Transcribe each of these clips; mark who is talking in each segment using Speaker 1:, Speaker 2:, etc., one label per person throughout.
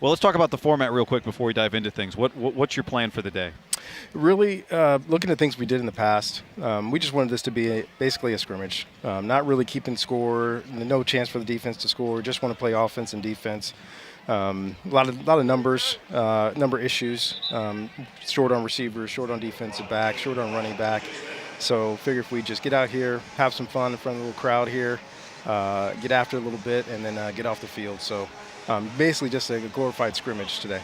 Speaker 1: Well, let's talk about the format real quick before we dive into things. What's your plan for the day?
Speaker 2: Really, looking at things we did in the past, we just wanted this to be basically a scrimmage. Not really keeping score, no chance for the defense to score. Just want to play offense and defense. A lot of numbers, number issues. Short on receivers, short on defensive back, short on running back. So figure if we just get out here, have some fun in front of the little crowd here, get after it a little bit, and then get off the field. So basically just a glorified scrimmage today.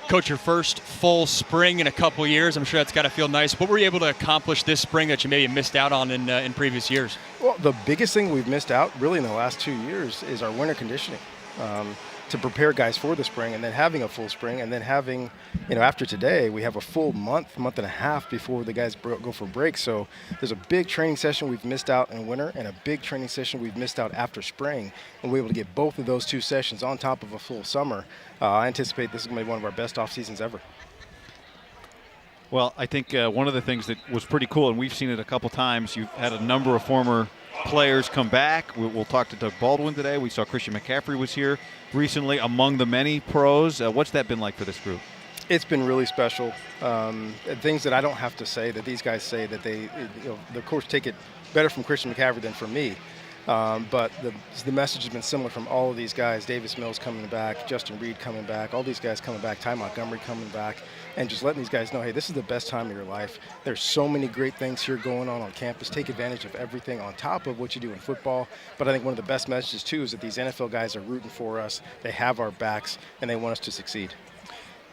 Speaker 3: Coach, your first full spring in a couple years. I'm sure that's got to feel nice. What were you able to accomplish this spring that you maybe missed out on in previous years? Well,
Speaker 2: the biggest thing we've missed out really in the last 2 years is our winter conditioning. To prepare guys for the spring, and then having a full spring, and then having, after today, we have a full month and a half before the guys go for break. So there's a big training session we've missed out in winter and a big training session we've missed out after spring. And we're able to get both of those 2 sessions on top of a full summer. I anticipate this is going to be one of our best off seasons ever.
Speaker 1: Well, I think one of the things that was pretty cool, and we've seen it a couple times, you've had a number of former players come back. We'll talk to Doug Baldwin today. We saw Christian McCaffrey was here recently among the many pros. What's that been like for this group?
Speaker 2: It's been really special. Things that I don't have to say that these guys say that they, of course, take it better from Christian McCaffrey than from me. But the message has been similar from all of these guys. Davis Mills coming back, Justin Reed coming back, all these guys coming back, Ty Montgomery coming back, and just letting these guys know, hey, this is the best time of your life. There's so many great things here going on campus. Take advantage of everything on top of what you do in football. But I think one of the best messages, too, is that these NFL guys are rooting for us. They have our backs, and they want us to succeed.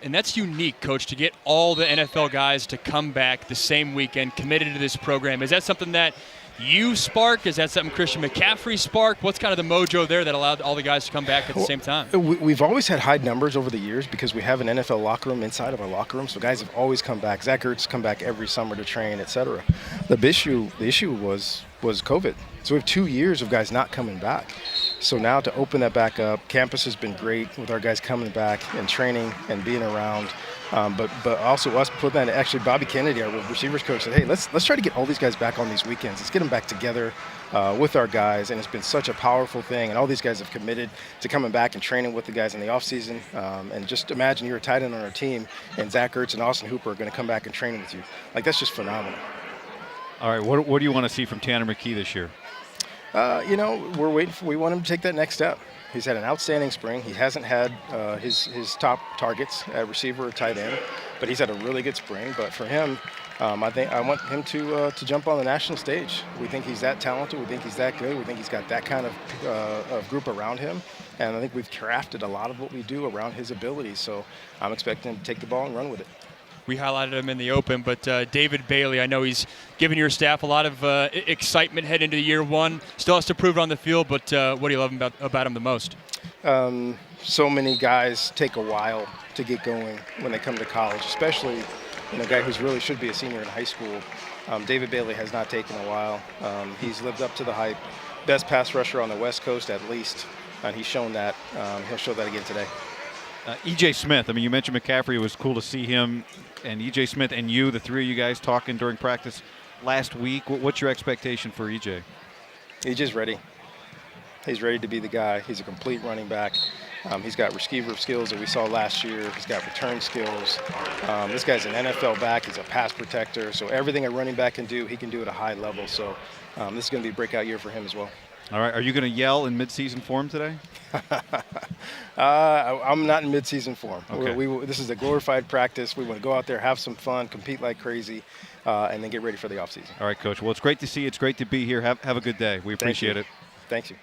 Speaker 3: And that's unique, Coach, to get all the NFL guys to come back the same weekend, committed to this program. Is that something that you spark? Is that something Christian McCaffrey sparked? What's kind of the mojo there that allowed all the guys to come back at the same time?
Speaker 2: We've always had high numbers over the years because we have an NFL locker room inside of our locker room, so guys have always come back. Zach Ertz come back every summer to train, et cetera. The issue was COVID. So we have 2 years of guys not coming back. So now to open that back up, campus has been great with our guys coming back and training and being around. But also us putting that, actually Bobby Kennedy, our receivers coach, said, hey, let's try to get all these guys back on these weekends. Let's get them back together with our guys, and it's been such a powerful thing. And all these guys have committed to coming back and training with the guys in the offseason. And just imagine you're a tight end on our team, and Zach Ertz and Austin Hooper are going to come back and train with you. Like, that's just phenomenal.
Speaker 1: All right, what do you want to see from Tanner McKee this year?
Speaker 2: We're waiting we want him to take that next step. He's had an outstanding spring. He hasn't had his top targets at receiver or tight end, but he's had a really good spring. But for him, I want him to jump on the national stage. We think he's that talented. We think he's that good. We think he's got that kind of group around him. And I think we've crafted a lot of what we do around his abilities. So I'm expecting him to take the ball and run with it.
Speaker 3: We highlighted him in the open, but David Bailey, I know he's given your staff a lot of excitement heading into year one. Still has to prove it on the field, but what do you love about him the most?
Speaker 2: So many guys take a while to get going when they come to college, especially a guy who's really should be a senior in high school. David Bailey has not taken a while. He's lived up to the hype. Best pass rusher on the West Coast at least, and he's shown that. He'll show that again today.
Speaker 1: E.J. Smith, you mentioned McCaffrey. It was cool to see him and E.J. Smith and you, the three of you guys, talking during practice last week. What's your expectation for E.J.?
Speaker 2: E.J.'s ready. He's ready to be the guy. He's a complete running back. He's got receiver skills that we saw last year. He's got return skills. This guy's an NFL back. He's a pass protector. So everything a running back can do, he can do at a high level. So this is going to be a breakout year for him as well.
Speaker 1: All right. Are you going to yell in midseason form today?
Speaker 2: I'm not in midseason form.
Speaker 1: Okay.
Speaker 2: This is a glorified practice. We want to go out there, have some fun, compete like crazy, and then get ready for the offseason.
Speaker 1: All right, Coach. Well, it's great to see you. It's great to be here. Have a good day. We appreciate it.
Speaker 2: Thank you.